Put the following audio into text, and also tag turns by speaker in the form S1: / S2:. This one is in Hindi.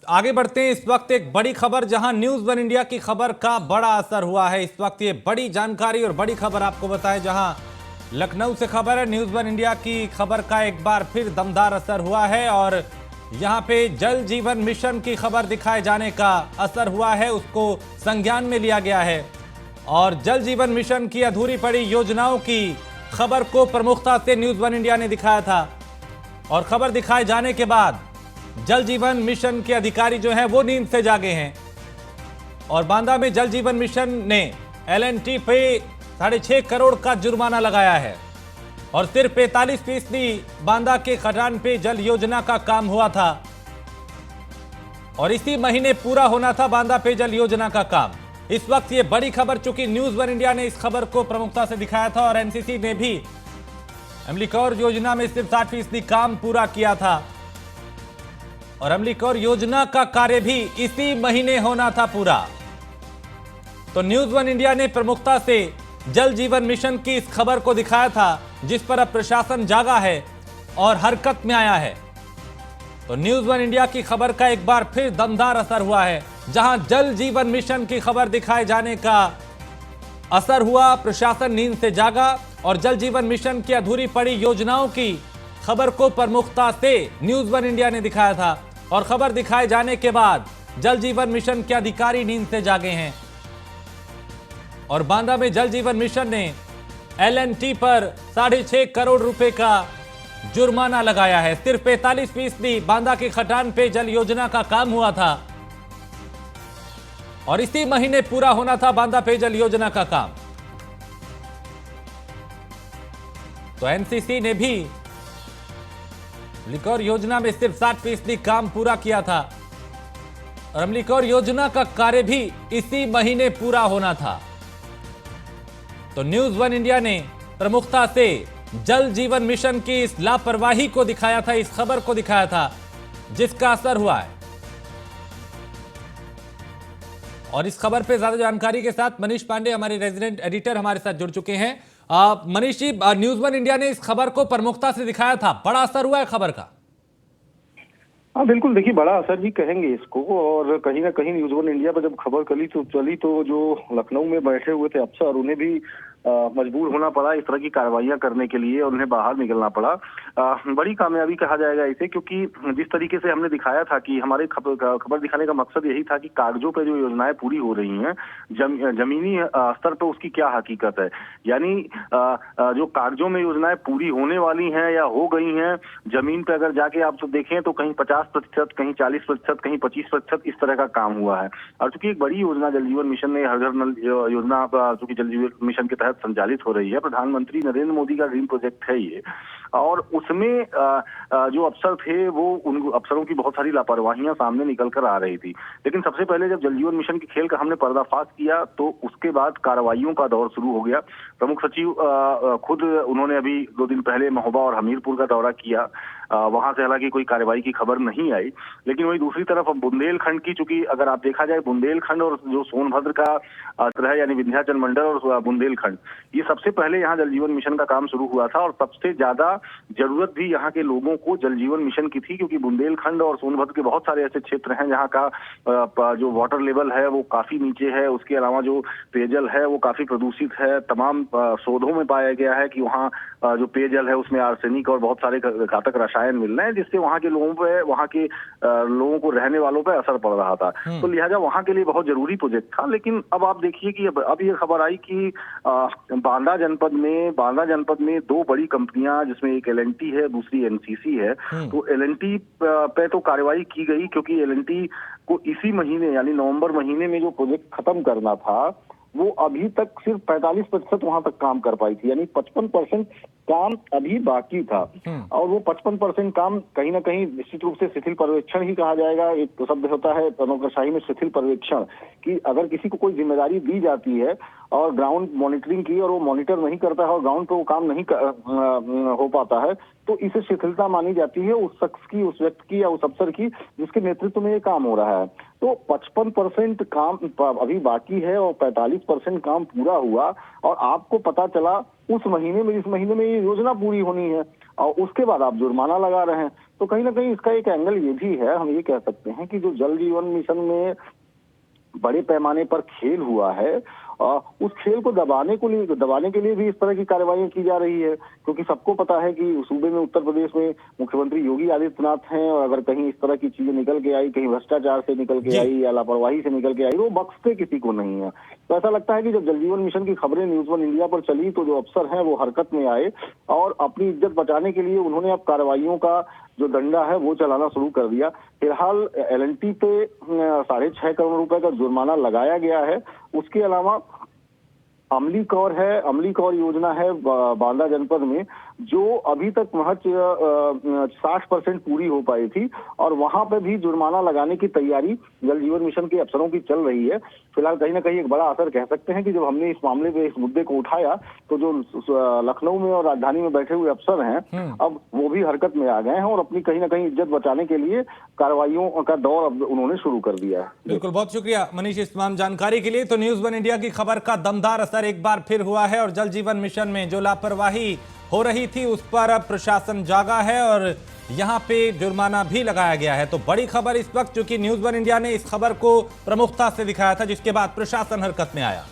S1: आगे बढ़ते हैं। इस वक्त एक बड़ी खबर, जहां न्यूज वन इंडिया की खबर का बड़ा असर हुआ है। इस वक्त ये बड़ी जानकारी और बड़ी खबर आपको बताएं, जहां लखनऊ से खबर है। न्यूज वन इंडिया की खबर का एक बार फिर दमदार असर हुआ है और यहां पे जल जीवन मिशन की खबर दिखाए जाने का असर हुआ है, उसको संज्ञान में लिया गया है। और जल जीवन मिशन की अधूरी पड़ी योजनाओं की खबर को प्रमुखता से न्यूज वन इंडिया ने दिखाया था। और खबर दिखाए जाने के बाद जल जीवन मिशन के अधिकारी जो हैं वो नींद से जागे हैं। और बांदा में जल जीवन मिशन ने एल&टी पे 6.5 करोड़ का जुर्माना लगाया है। और सिर्फ 45% बांदा के खटान पे जल योजना का काम हुआ था और इसी महीने पूरा होना था बांदा पेयजल योजना का काम। इस वक्त ये बड़ी खबर, चूंकि न्यूज वन इंडिया ने इस खबर को प्रमुखता से दिखाया था और एनसीसी ने भी अमलीकौर योजना में सिर्फ 60% काम पूरा किया था और अमलीकौर योजना का कार्य भी इसी महीने होना था पूरा। तो न्यूज वन इंडिया ने प्रमुखता से जल जीवन मिशन की इस खबर को दिखाया था, जिस पर अब प्रशासन जागा है और हरकत में आया है। तो न्यूज वन इंडिया की खबर का एक बार फिर दमदार असर हुआ है, जहां जल जीवन मिशन की खबर दिखाए जाने का असर हुआ। प्रशासन नींद से जागा और जल जीवन मिशन की अधूरी पड़ी योजनाओं की खबर को प्रमुखता से न्यूज वन इंडिया ने दिखाया था। और खबर दिखाए जाने के बाद जल जीवन मिशन के अधिकारी नींद से जागे हैं और बांदा में जल जीवन मिशन ने एल&टी पर 6.5 करोड़ रुपए का जुर्माना लगाया है। सिर्फ 45% बांदा के खटान पे जल योजना का काम हुआ था और इसी महीने पूरा होना था बांदा पेयजल योजना का काम। तो एनसीसी ने भी अमलीकौर योजना में सिर्फ 60% काम पूरा किया था और अमलीकौर योजना का कार्य भी इसी महीने पूरा होना था। तो न्यूज वन इंडिया ने प्रमुखता से जल जीवन मिशन की इस लापरवाही को दिखाया था, इस खबर को दिखाया था, जिसका असर हुआ है। और इस खबर पे ज्यादा जानकारी के साथ मनीष पांडे, हमारे रेजिडेंट एडिटर, हमारे साथ जुड़ चुके हैं। Manish ji, news one India ने इस खबर को प्रमुखता से दिखाया था, बड़ा असर हुआ है खबर का।
S2: हाँ बिल्कुल, देखिए बड़ा असर भी कहेंगे इसको। और कहीं ना कहीं न्यूज वन इंडिया पर जब खबर चली तो जो लखनऊ में बैठे हुए थे अफसर, उन्हें भी मजबूर होना पड़ा इस तरह की कार्रवाइयां करने के लिए और उन्हें बाहर निकलना पड़ा। बड़ी कामयाबी कहा जाएगा इसे, क्योंकि जिस तरीके से हमने दिखाया था कि हमारे खबर दिखाने का मकसद यही था कि कागजों पे जो योजनाएं पूरी हो रही हैं, जमीनी स्तर पर उसकी क्या हकीकत है। यानी जो कागजों में योजनाएं पूरी होने वाली हैं या हो गई हैं, जमीन पे अगर जाके आप तो देखें तो कहीं 50%, कहीं 40%, कहीं 25% इस तरह का काम हुआ है। और चूंकि एक बड़ी योजना जल जीवन मिशन ने, हर घर नल योजना चूंकि जल जीवन मिशन के तहत संचालित हो रही है, प्रधानमंत्री नरेंद्र मोदी का ड्रीम प्रोजेक्ट है ये। और उसमें जो अफसर थे वो उन अफसरों की बहुत सारी लापरवाहियां सामने निकल कर आ रही थी। लेकिन सबसे पहले जब जल जीवन मिशन के खेल का हमने पर्दाफाश किया तो उसके बाद कार्रवाइयों का दौर शुरू हो गया। प्रमुख सचिव खुद उन्होंने अभी 2 दिन पहले महोबा और हमीरपुर का दौरा किया। वहां से हालांकि कोई कार्रवाई की खबर नहीं आई, लेकिन वही दूसरी तरफ अब बुंदेलखंड की, चूंकि अगर आप देखा जाए बुंदेलखंड और जो सोनभद्र का क्षेत्र है, यानी विंध्याचल मंडल और बुंदेलखंड, ये सबसे पहले यहाँ जल जीवन मिशन का काम शुरू हुआ था और सबसे ज्यादा जरूरत भी यहाँ के लोगों को जल जीवन मिशन की थी, क्योंकि बुंदेलखंड और सोनभद्र के बहुत सारे ऐसे क्षेत्र हैं जहाँ का जो वाटर लेवल है वो काफी नीचे है। उसके अलावा जो पेयजल है वो काफी प्रदूषित है। तमाम शोधों में पाया गया है कि वहाँ जो पेयजल है उसमें आर्सेनिक और बहुत सारे घातक रसायन मिल रहे हैं, जिससे वहाँ के लोगों पे, वहाँ के लोगों को रहने वालों पे असर पड़ रहा था। तो लिहाजा वहाँ के लिए बहुत जरूरी प्रोजेक्ट था। लेकिन अब आप देखिए कि अब ये खबर आई कि बांदा जनपद में 2 बड़ी कंपनियां, जिसमें एक एल&टी है, दूसरी एनसीसी है। तो एल&टी पे तो कार्रवाई की गई, क्योंकि एल&टी को इसी महीने यानी नवंबर महीने में जो प्रोजेक्ट खत्म करना था वो अभी तक सिर्फ 45% वहां तक काम कर पाई थी, यानी 55% काम अभी बाकी था। और वो 55% काम कहीं ना कहीं निश्चित रूप से शिथिल पर्यवेक्षण ही कहा जाएगा। एक तो शब्द होता है नौकरशाही में शिथिल पर्यवेक्षण, कि अगर किसी को कोई जिम्मेदारी दी जाती है और ग्राउंड मॉनिटरिंग की और वो मॉनिटर नहीं करता है और ग्राउंड पे वो काम नहीं हो पाता है, तो इसे शिथिलता मानी जाती है उस शख्स की, उस व्यक्ति की या उस अफसर की जिसके नेतृत्व में ये काम हो रहा है। तो 55% काम अभी बाकी है और 45% काम पूरा हुआ और आपको पता चला उस महीने में, जिस महीने में ये योजना पूरी होनी है, और उसके बाद आप जुर्माना लगा रहे हैं। तो कहीं ना कहीं इसका एक एंगल ये भी है, हम ये कह सकते हैं कि जो जल जीवन मिशन में बड़े पैमाने पर खेल हुआ है, उस खेल को दबाने के लिए भी इस तरह की कार्रवाई की जा रही है, क्योंकि सबको पता है कि सूबे में, उत्तर प्रदेश में मुख्यमंत्री योगी आदित्यनाथ हैं, और अगर कहीं इस तरह की चीजें निकल के आई, कहीं भ्रष्टाचार से निकल के आई या लापरवाही से निकल के आई, वो बख्शते किसी को नहीं है। तो ऐसा लगता है कि जब जल जीवन मिशन की खबरें न्यूज वन इंडिया पर चली तो जो अफसर हैं वो हरकत में आए और अपनी इज्जत बचाने के लिए उन्होंने अब कार्रवाइयों का जो डंडा है वो चलाना शुरू कर दिया। फिलहाल L&T पे 6.5 करोड़ रुपए का जुर्माना लगाया गया है। उसके अलावा अमली कौर योजना है बांदा जनपद में, जो अभी तक महज 60% पूरी हो पाई थी, और वहां पे भी जुर्माना लगाने की तैयारी जल जीवन मिशन के अफसरों की चल रही है। फिलहाल कहीं ना कहीं एक बड़ा असर कह सकते हैं कि जब हमने इस मामले पे, इस मुद्दे को उठाया, तो जो लखनऊ में और राजधानी में बैठे हुए अफसर हैं अब वो भी हरकत में आ गए हैं और अपनी कहीं ना कहीं इज्जत बचाने के लिए कार्रवाइयों का दौर अब उन्होंने शुरू कर दिया है।
S1: बिल्कुल, बहुत शुक्रिया मनीष इस तमाम जानकारी के लिए। तो न्यूज़ वन इंडिया की खबर का दमदार असर एक बार फिर हुआ है और जल जीवन मिशन में जो लापरवाही हो रही थी उस पर अब प्रशासन जागा है और यहां पे जुर्माना भी लगाया गया है। तो बड़ी खबर इस वक्त, चूंकि न्यूज़ वन इंडिया ने इस खबर को प्रमुखता से दिखाया था, जिसके बाद प्रशासन हरकत में आया।